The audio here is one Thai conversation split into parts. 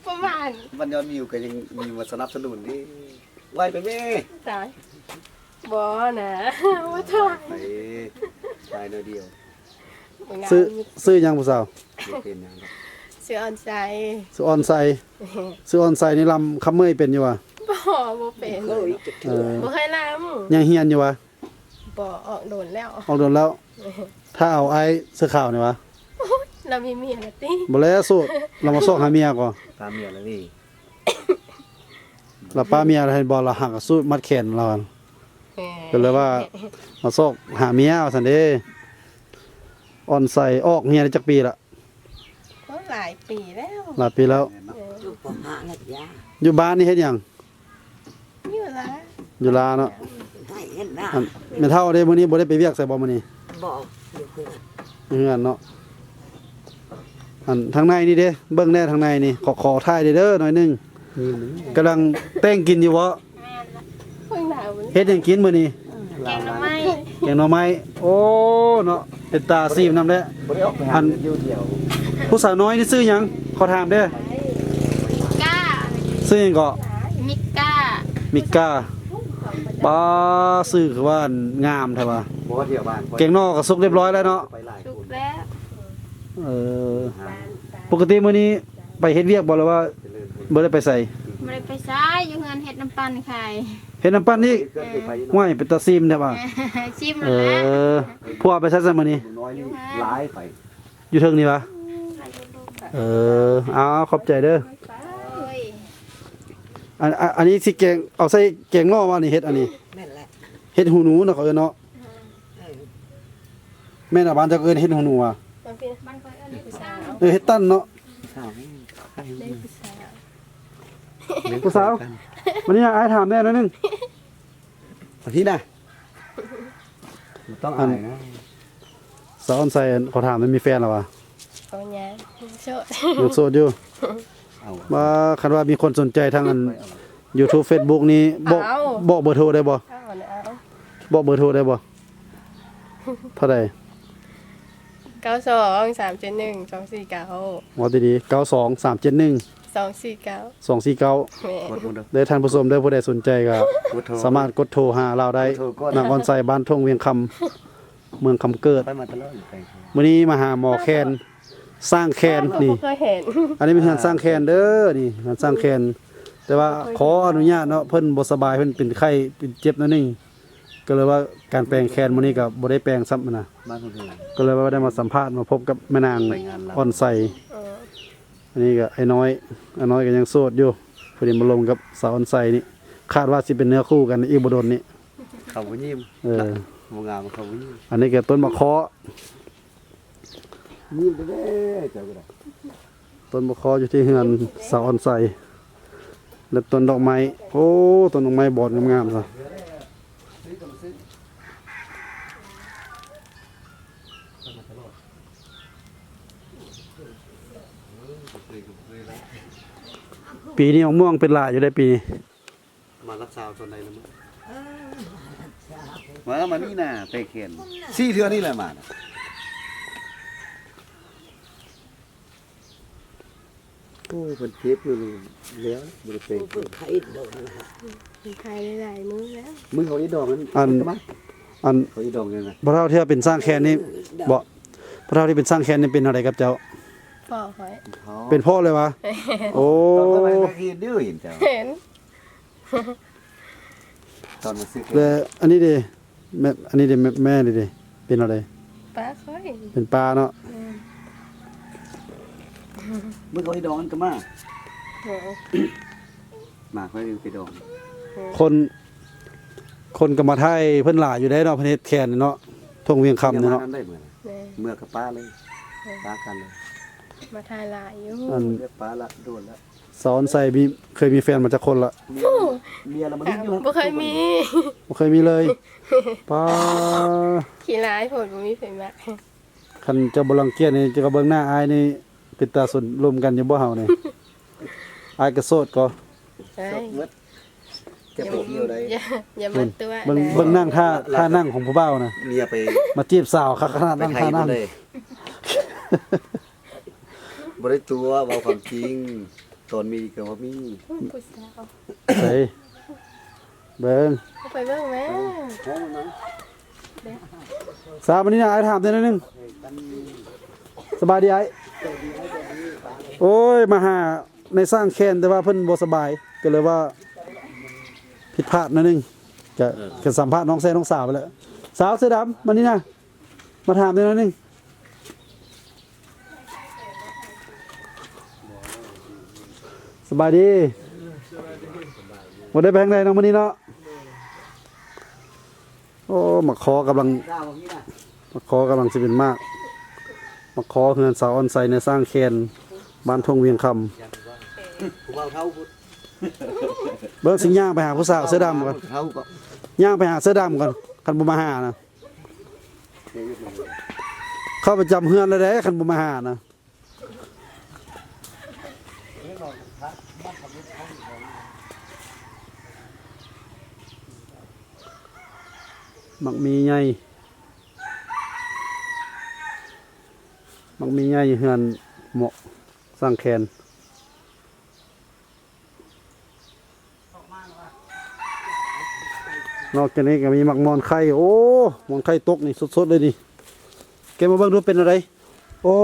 ประมาณมันยอดวิวก็ยังมีมาสนับสนุนดิไหวไปแม่ตายบ่นะว่าทอยไปตายเดียวซื้อยังผู้สาวเป็นยังซื้อออนไซซื้อออนไซซื้อออนไซนี่ลำคำเมยเป็นอยู่วะบ่เป็นบ่เคยลำยังเฮียนอยู่วะบ่ออกโดนแล้วออกโดนแล้วถ้าเอาไอ้เสื้อขาวนี่วะเรามีเมียแล้วติบ่แล้วสู้เรามาส่งหาเมียก่อนตามเมียแล้วนี่เราป้าเมียให้บ่เราหักสู้มัดแขนเราก็เลยว่ามาส่งหาเมียว่าซั่นเด้ออนไซออกเมียได้จักปีละก็หลายปีแล้วหลายปีแล้วอยู่ปหาแล้วยาอยู่บ้านนี่เฮ็ดหยังอยู่ละเนาะให้เห็นหน้าแม่เฒ่าเด้มื้อนี้บ่ได้ไปเวียกใส่บ่มื้อนี้บ่อยู่เฮือนเนาะอันทางในนี่เด้เบิ่งแน่ทางในนี่ขอถ่ายเด้อหน่อยนึงกำลังแต่งกินอยู่บ่เฮ็ดหยังกินมื้อนี้แกงหน่อไม้แกงหน่อไม้โอ้เนาะเป็นตาซีมนำแหละอันผู้สาวน้อยนี่ซื้อหยังขอถามเด้อก้าซื้อหยังก็มิก้าปลาซื้อคือว่างามแท้ว่าบ่เที่ยวบ้านแกงนอกก็สุกเรียบร้อยแล้วเนาะสุกแล้วปกติมื้อนี้ไปเฮ็ดเวียกบ่หรือว่าบ่ได้ไปใส่บ่ได้ไปซ้ายอยู่เฮือนเฮ็ดน้ำปั่นขายเฮ็ดน้ำปั่นนี่ห้วยเป็นตาซีมแท้ว่าซิมแล้วพวกไปใส่ซะมื้อนี้น้อยนี่หลายไปอยู่เทิงนี่วะเอาขอบใจเด้ออันนี้สิแกงเอาใส่แกงง้อมานี่เฮ็ดอันนี้นั่นแหละเฮ็ดหูหนูเนาะเขาเนาะแม่น่ะบ้านจะเอิ้นเฮ็ดหูหนูอ่ะบ้านค่อยเอิ้นผู้สาวเฮ็ดตั้นเนาะผู้สาววันนี้อ้ายถามแม่หน่อยนึงพี่น่ะต้องอ่านนะสาวออนไซน์ขอถามมันมีแฟนแล้ววะโอ้ยโสดอยู่ว่าคันว่ามีคนสนใจทางอัน YouTube Facebook นี้บอกเบอร์โทรได้บ่บอกเบอร์โทรได้บ่เท่าใด92371249ว่าดีๆ92371 249เด้อท่านผู้ชมเด้อผู้ใดสนใจก็สามารถกดโทรหาเราได้นางออนไซบ้านทุ่งเวียงคำเมืองคำเกิดมื้อนี้มาหาหมอแคนสร้างแคนนี่อันนี้เป็นการสร้างแคนเด้อนี่การสร้างแคนแต่ว่าขออนุญาตเนาะเพิ่นบ่สบายเพิ่นเป็นไข้เป็นเจ็บนั่นนี่ก็เลยว่าการแปลงแคนมื้อนี้ก็บ่ได้แปลงซ้ำนะก็เลยว่าได้มาสัมภาษณ์มาพบกับแม่นางออนไซอันนี้ก็ไอ้น้อยก็ยังโสดอยู่พอดีมาลงกับสาวออนไซนี่คาดว่าสิเป็นเนื้อคู่กันอีกบ่โดนนี่เขาบ่ยิ้มบ่งามเขาบ่ยิ้มอันนี้ก็ต้นมะเคาะยิ้มเด้อเจ้าก็ได้ต้นมะเคาะอยู่ที่เฮือนสาวออนไซแล้วต้นดอกไม้โอ้ต้นดอกไม้บอดงามๆซะปีนี้มะม่วงเป็นหลายอยู่ได้ปีมารักษาส่วนใดแล้วมั้งมานี่น่ะไปเขียน4เทื่อนี่แหละมาโอ้เพิ่นเจ็บอยู่แล้วบ่ได้เป็นไข้โดนไข้หลายมื้อแล้วมึงเขาอีดอกนั้นอันเขาอีดอกยังไงบ่เท่าที่เป็นสร้างแคนนี่บ่เท่าที่เป็นสร้างแคนนี่เป็นอะไรครับเจ้าพ่อค่อยเป็นพ่อเลยวะโอ้ตอนมันก็เดื้อเห็นเจ้าเห็นตอนมาซื้อแล้วอันนี้ดิแม่อันนี้ดิแม่ดิเป็นอะไรปลาค่อยเป็นปลาเนาะมึงเขาอีดอกมันก็มาค่อยไปดอกคนก็มาไทยเพิ่นหลายอยู่ได้เนาะประเทศแคนเนาะทุ่งเวียงคำเนาะเมื่อกับป้าเลยป้ากันเลยมาทายลายอยู่อันป้าละโดนแล้วสอนใส่เคยมีแฟนมาจากคนละเมียเรามาดิ้นอยู่บ่เคยมีเลยป้าขี้ร้ายโผดบ่มีไผมักคันเจ้าบ่รังเกียจนี่จะก็เบิ่งหน้าอายนี่เป็นตาสนรวมกันอยู่บ่เฮานี่อายก็โสดก็จะไปเที่ยวได้อย่ามาตัวเบิ่งนั่งท่านั่งของผู้บ่าวน่ะเมียไปมาจีบสาวคักขนาดนั่งท่านั่งบ่ได้ตัวเว้าความจริง ตอนมีก็ว่ามี ผู้สาว ใส่เบิ่ง เอาไปเบิ่งแม่ ห้องนั้น สาววันนี้นะไอ้ถามได้นิดนึงสบายดีไอ้โอ้ยมาหาในสร้างแคนแต่ว่าเพิ่นบ่สบายก็เลยว่าผิดพลาดนิดนึงจะสัมภาษณ์น้องแซ่น้องสาวไปแล้วสาวเสื้อดำวันนี้นะมาถามได้นิดนึงสบายดีบ่ได้ไปทางใดน้องวันนี้เนาะโอ้มาขอกำลังสิเป็นมากมาขอเฮือนสาวออนไซในสร้างแคนบ้านทงเวียงคำ ผู้เฒ่าเท่าพุทธ เบิ่งสิย่างไปหาผู้สาวเสื้อดำก่อน เท่าก็ ย่างไปหาเสื้อดำก่อนคันบ่มาหานะเข้าไปจำเฮือนแล้วเด้คันบ่มาหานะมักมีใหญ่เฮือนเหมาะสร้างแคนนอกจากนี้ก็มีหมักมอนไข่โอ้มอนไข่ตกนี่สดๆเลยนี่แกมาเบิ่งดูเป็นอะไรโอ้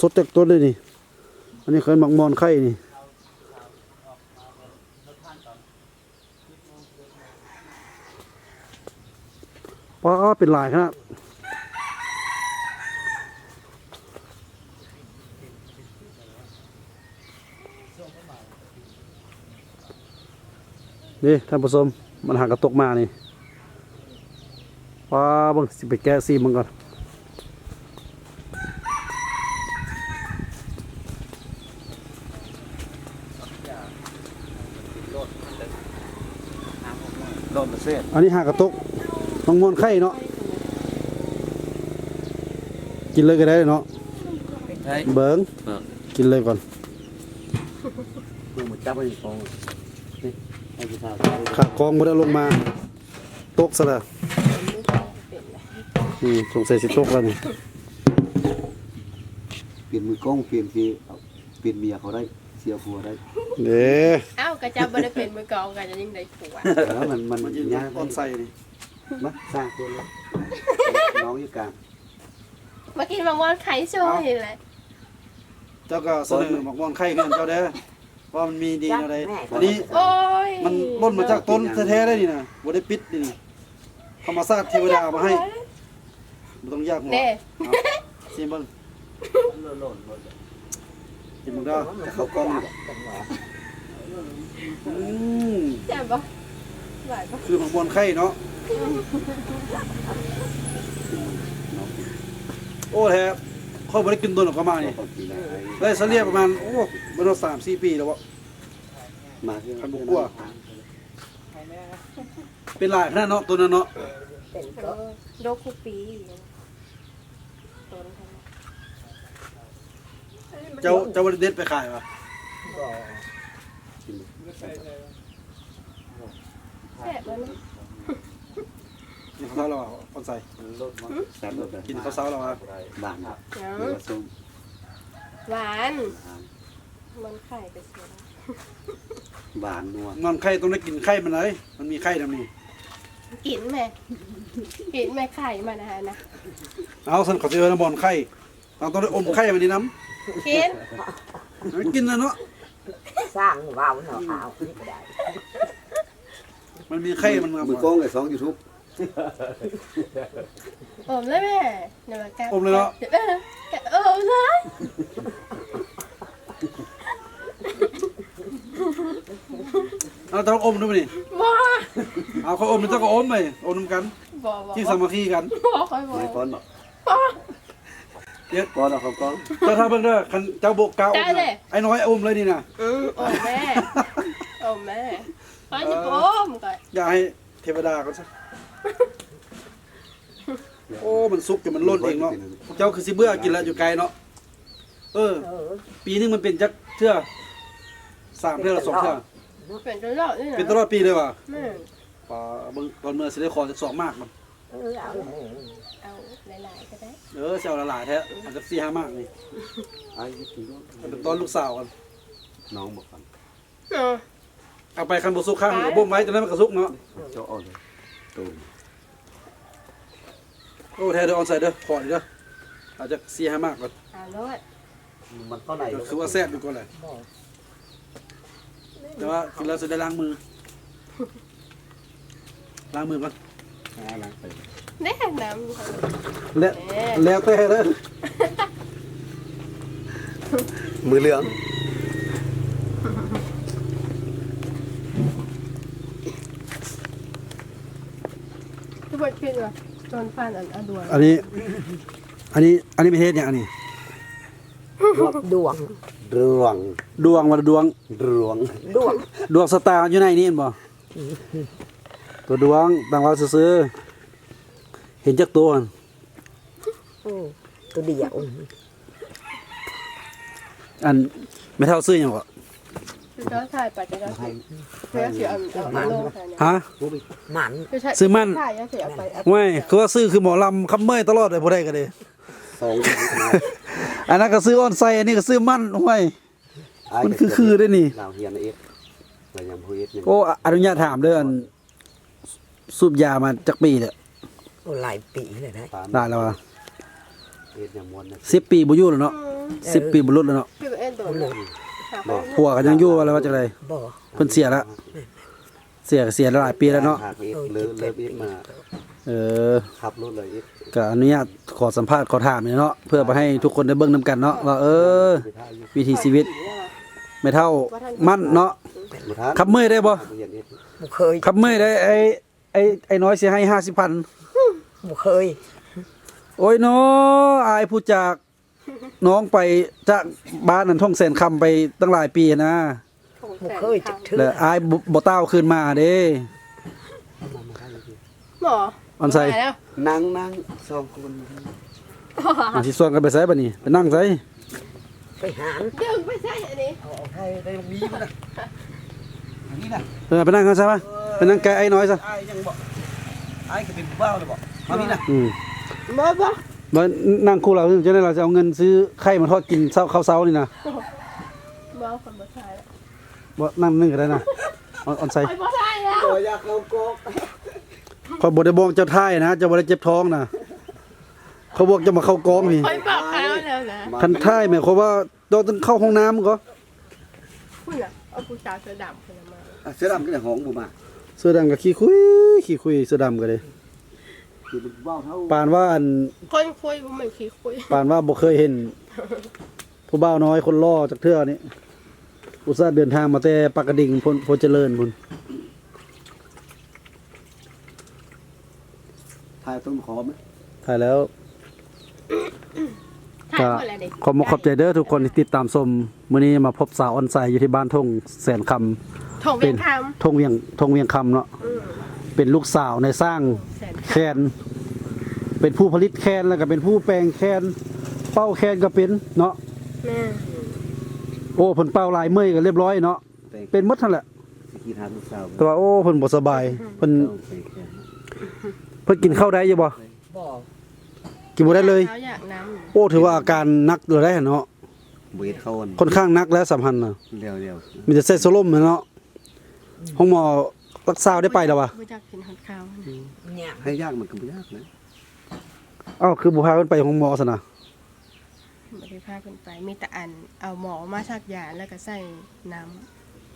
สดๆจากต้นเลยนี่อันนี้เคยหมักมอนไข่นี่ว้าเป็นลายขนาดนี่ท่านผู้ชมมันหากระตกมานี่ว้าบังสิไปแกะซีมันก่อนโดนมาเสีย อันนี้หากระตกมังมอนไข่เนาะกินเลยก็ได้เนาะเบิ้งกินเลยก่อน กูมาจับไอ้ฟองนี่ไอ้ผู้สาว ขากองบ่ได้ลงมาตกซะแล้วสงสัยสิตกแล้วนี่ เปลี่ยนมือกล้องเปลี่ยนคือเปลี่ยนเมียเขาได้เสียผัวได้ เด้ เอ้ากระจับบ่ได้เป็นมือกองกันจะยิ่งได้ผัว แล้วมันยาก ออนไส้นี่ มาสร้างตัวเลยน้องอยู่กลาง มากินบางวันไข่โชยนี่แหละ เจ้าก็เสนอหมักมอนไข่เงินเจ้าเด้อว่ามันมีดีอะไรอันนี้ โอ้ย มันร่นมาจากต้นแท้ๆได้นี่นะบ่ได้ปิดนี่ธรรมชาติเทวดาเอามาให้บ่ต้องยากหมอ เน่ ชิมเบิ่งชิมเบิ่งเด้อ จะเข้ากล้องนี่ แซ่บบ่หวานบ่ คือหมักมอนไข่เนาะโอ้แท้เขาบ่ได้กินต้นออกมานี่ได้เฉลี่ยประมาณโอ้บ่รู้3-4 ปีแล้วบ่ มา คันบ่กลัวเป็นหลายขนาดเนาะตัวนั้นเนาะ โดคุปีต้นค่ะ เจ้าบ่ได้เด็ดไปขายป่ะแซ่บแล้วนะ กินข้าวเช้าแล้วอ่ะคนใส่ แซ่บเลย กินข้าวเช้าแล้วอ่ะ บ้านหรือว่าส้ม หวานมันไข่ไปเสีย บ้านนัว นอนไข่ต้องได้กินไข่มันเลยมันมีไข่นำนี่ กินแม่กินแม่ไข่มานะฮะนะ เอาซั่นเขาสิเอิ้นบ่อนไข่ต้องได้อมไข่มันนี่น้ กิน ำกินแล้วเนาะ สร้างว่าวเนาะเอานี่ก็ได้ มันมีไข่มัน มือกล้องไอ้2 YouTube อมเลยแม่เดี๋ยวมากัด อมเลยเนาะ อมเลย เอาต้องอมด้วยนี่ บ่ เอาเขาอมมันต้องก็อมไปอมนำกัน บ่ ที่สามัคคีกัน บ่ค่อยบ่ ไม่ป้อนหรอก บ่ เดี๋ยว ป้อนเอาเขากล้อง เจ้าถ้าเบิ่งเด้อคันเจ้าโบกกาอมนะไอ้น้อยอมเลยนี่นะ อมแม่อมแม่เขาจะบ่อมก่อน อย่าให้เทวดาเขาซะโอ้มันสุกจนมันล้นเองเนาะเจ้าคือสิเบื่อกินแล้วอยู่ไกลเนาะปีนึงมันเป็นจักเทื่อ3เทื่อละ2เทื่อ เป็นตลอดนี่นะ เป็นตลอดปีเลยว่ะ แม่ ป่าเบิ่งตอนเมื่อสิได้ขอจัก2มากมัน เอาหลายๆก็ได้ เซลละหลายแท้อาจจะ4-5มากนี่ ไอ้ที่นู้น เป็นตอนลูกสาวกัน น้องบอกกัน เอาไปคันบ่สุกข้างก็บ่มไว้จนนั้นมันก็สุกเนาะ เจ้าอ่อนเลยตูม โอ้แท้เด้อออนไซด์เด้อขอนี่เด้ออาจจะ4-5มากก่อน เอาโลด มันเท่าไหร่ ก็คือว่าแซ่บอยู่ก่อนแหละแต่ว่ากินแล้วจะได้ล้างมือล้างมือก่อน ล้างไป แน่น้ำอยู่ข้างใน แล้วแต่เด้อ มือเหลือง ทุกคนคิดว่าจนฟันอันดวง อันนี้ไม่เฮ็ดเนี่ยอันนี้ ดวง ดวง ดวงว่าดวง ดวง ดวง ดวงสตาร์อยู่ในนี่เห็นบ่ตัวดวงต่างว่าซื่อๆเห็นจักตัวหั่น ตัวเดียว อันไม่เท่าซื้อหยังบ่ คือเจ้าชายปัจจัยเจ้าสิเพื่อสิเอาโลกเนี่ย ฮะ หมัน คือใช่ ซื้อมั่น ใช่ยังสิเอาไปเอา ไม่คือว่าซื้อคือหมอลำคำเมยตลอดเลยบ่ได้ก็เด้ สอง อันนั้นก็ซื้อออนไซต์อันนี้ก็ซื้อมั่นห้วยมันคือได้นี่ เราเฮียนเอฟเรายำพูเอฟ โอ้อนุญาตถามเด้ออันสูบยามาจักปีเด้อ โอ้หลายปีเลยนะ ได้แล้วว่า เอฟยำมวนนะ 10 ปีบ่อยู่แล้วเนาะ10 ปีบ่ลดแล้วเนาะ คือเอ็นโดนเลยหาไป ผัวก็ยังอยู่ว่าแล้วว่าจังได บ่ เพิ่นเสียแล้วเสียหลายปีแล้วเนาะ หากเอฟเลิฟเอฟมา เออ ขับรถเลยเอฟ ก็อนุญาตขอสัมภาษณ์ขอถามนี่เนาะเพื่อไปให้ทุกคนได้เบิ่งนํกันเนาะว่าวิถีชีวิตไม่เท่ามั่นเนาะขับเมื่อยได้บ่ บ่เคย ขับเมื่อยได้ไอ้น้อยสิให้ 50,000 บ่เคย โอ้ยเนาะอายผู้จากน้องไปจากบ้านนั้นท่องแสนคำไปตั้งหลายปีนะ บ่เคยจักเทื่ แล้ว อ อายบ่เต้าคืนมาเด้ หมอ ออนไซ มาแล้ว นั่งสองคน อาสิส่วนกันไปไสบัดนี้ไปนั่งไส ไปหา ดึงไปใช่อันนี้ เอาให้ได้ตรงนี้นะอันนี้นะ ไปนั่งกันซะป่ะไปนั่งไกลไอ้น้อยซะ ไอ้ยังบอกไอ้ก็เป็นผู้บ่าวเลยบอกมานี่นะ บ่บ่ บ่นั่งคู่เราจะได้เราจะเอาเงินซื้อไข่มาทอดกินเช้าข้าวเช้านี่นะ บ่คนบ่ใช่แล้ว บ่นั่งนึงก็ได้นะออนไซ ไปบ่ใช่แล้ว ตัวอยากเอาโกก เขาบ่ได้บอกเจ้าท่ายนะเจ้าบ่ได้เจ็บท้องนะเขาบอกจะมาเข้ากองพี่ ไปบอกเขาแล้วนะ คันท่ายหมายความว่าต้องเข้าห้องน้ำก็ คุณน่ะเอาผู้สาวเสื้อดำขึ้นมา เสื้อดำก็ได้หองบุมา เสื้อดำก็ขี้คุยเสื้อดำก็เลย คือเป็นผู้บ่าวเท่า ปานว่าอัน คนคุยบ่เหมือนขี้คุย ปานว่าบ่เคยเห็น ผู้บ่าวน้อยคนล่อจากเทื่อนี้อุตส่าห์เดินทางมาแต่ปากกระดิ่งพลเจริญพุ่น ถ่ายต้นขอไหม ถ่ายแล้ว ถ่าย ก็ คนละเด็ก ขอบใจเด้อทุกคนที่ติดตามชมมื้อนี้มาพบสาวออนไซต์อยู่ที่บ้านทงแสนคำ ถงเวียงค ทงเวียงคำเนาะ ำ เป็นลูกสาวในสร้าง แสน แคนเป็นผู้ผลิตแคนแล้วก็เป็นผู้แปลงแคนเป้าแคนก็เป็นเนาะ แม่ โอ้เพิ่นเป้าลายเมื่อยก็เรียบร้อยเนาะเป็นหมดนั่นแหละ สกีทานลูกสาว แต่ว่าโอ้เพิ่นบ่สบายเพิ่น ต้องไปแค่ เพิ่นกินข้าวได้อยู่บ่ บ่ กินบ่ได้เลย เขาอยากน้ำ โอ้ถือว่าอาการหนักเลยได้เนาะ เบียดเข้าอัน ค่อนข้างหนักแล้วสัมพันธ์น่ะ เร็ว มีแต่เส้นสลมเนาะห้องหมอรักษาได้ไปแล้ววะ บ่อยากกินฮอดข้าวนะ เนี่ย ๆให้ยากมันก็ไม่ยากนะ เอ้าคือบ่พาเพิ่นไปห้องหมอซะนะ บ่ได้พาเพิ่นไปมีแต่อันเอาหมอมาชักยาแล้วก็ใส่น้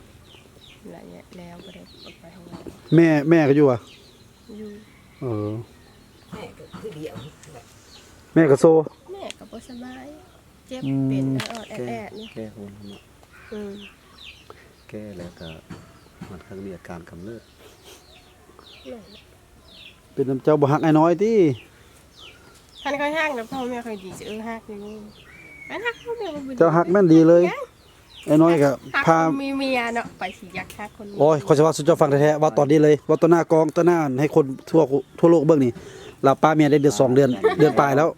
ำแล้วบ่ได้ออกไปข้างนอก แม่ก็อยู่อ่ะ อยู่ เออ แม่ก็คือเดียว แม่ก็โซ แม่ก็บ่สบายเจ็บเป็นออดแอดๆนี่ แก้คนเนาะ อืม แก้แล้วก็มันข้างมีอาการกำเริบ เป็นน้ำเจ้าบ่ฮักไอ้น้อยติ ท่านค่อยฮักแล้วพ่อแม่ค่อยดีจะฮักอยู่อันฮักพ่อแม่บ่ดี เจ้าฮักแม่นดีเลยไอ้น้อยก็ ฮัก พา คนมีเมียเนาะไปสิอยากฮักคนมี โอ้ยขอสิว่าสุดยอดฟังแท้ๆว่าตอนนี้เลยว่าต่อหน้ากองต่อหน้าให้คนทั่วโลกเบิ่งนี่เราป้าเมียได้เดือน2 เดือนปลายแล้ว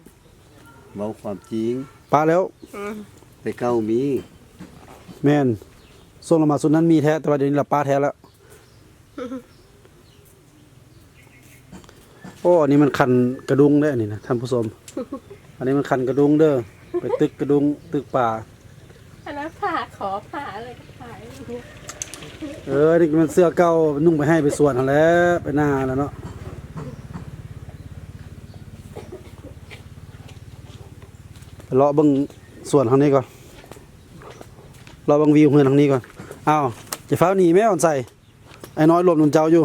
เว้าความจริง ป้าแล้ว อืม ไปเก้ามี แม่นส่งละมาสุดนั้นมีแท้แต่ว่าเดี๋ยวนี้เราป้าแท้แล้ว โอ้อันนี้มันคันกระดุงเด้ออันนี้นะท่านผู้ชม อันนี้มันคันกระดุงเด้อไปตึกกระดุงตึกป่า อันนั้นผ่าขอผ่าอะไรก็ผ่าอย่างเงี้ย นี่มันเสื้อเก่านุ่งไปให้ไปสวนหั่นแหล้วไปหน้าแล้วเนาะไปเลาะเบิ่งสวนทางนี้ก่อนเลาะเบิ่งวิวเฮือนทางนี้ก่อนอ้าวจะฟ้าวหนีแม่อ่อนใส่ไอ้น้อยหลบหนุนเจ้าอยู่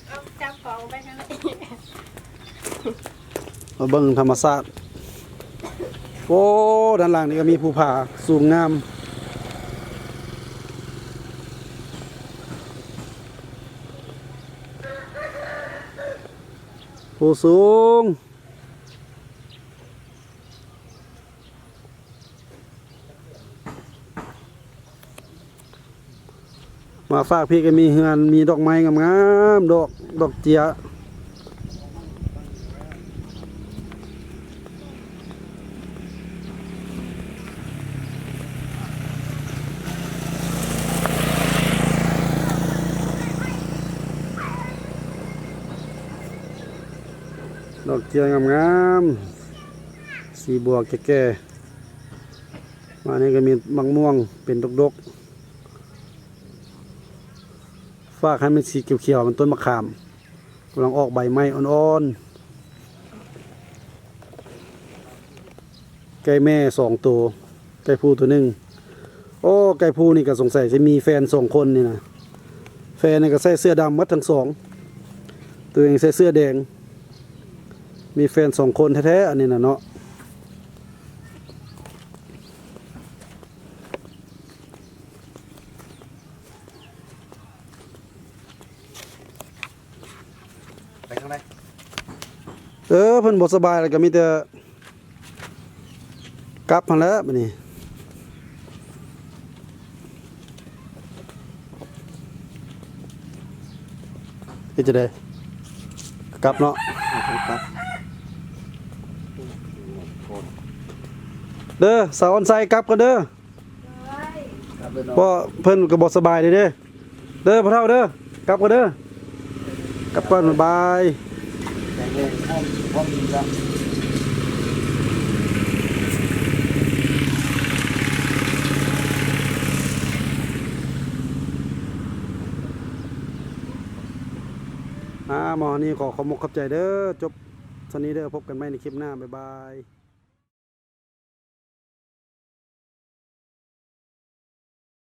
เอาจับของไปกันเลย มาเบิ่งธรรมชาติโอ้ด้านหลังนี่ก็มีภูผาสูงงามภูสูงมาฝากพี่ก็มีเฮือนมีดอกไม้งามๆดอกเจียดอกเจียงามๆสีบัวแก่ๆมานี่ก็มีมะม่วงเป็นดกๆฝากให้มันสีเขียวๆมันต้นมะขามกำลังออกใบไม้อ่อนๆไก่แม่2 ตัวไก่ผู้ตัวหนึ่งโอ้ไก่ผู้นี่ก็สงสัยจะมีแฟน2 คนนี่นะแฟนนี่ก็ใส่เสื้อดำหมดทั้งสองตัวเองใส่เสื้อแดงมีแฟน2 คนแท้ๆอันนี้นะเนาะไปข้างใน เพิ่นบ่สบายแล้วก็มีแต่กลับมาแล้วบัดนี้เฮ็ดจังได๋กลับเนาะ ครับ เด้อสาวออนไซกลับกันเด้อ ครับเลยเนาะ เพราะเพิ่นก็บ่สบายเด้เด้อพ่อเฒ่าเด้อกลับกันเด้อกลับก่อนบ๊ายบาย แต่เงินพร้อมดีแล้ว หมอนี่ขอขอบคุณขอบใจเด้อจบตอนนี้เด้อพบกันใหม่ในคลิปหน้าบ๊ายบาย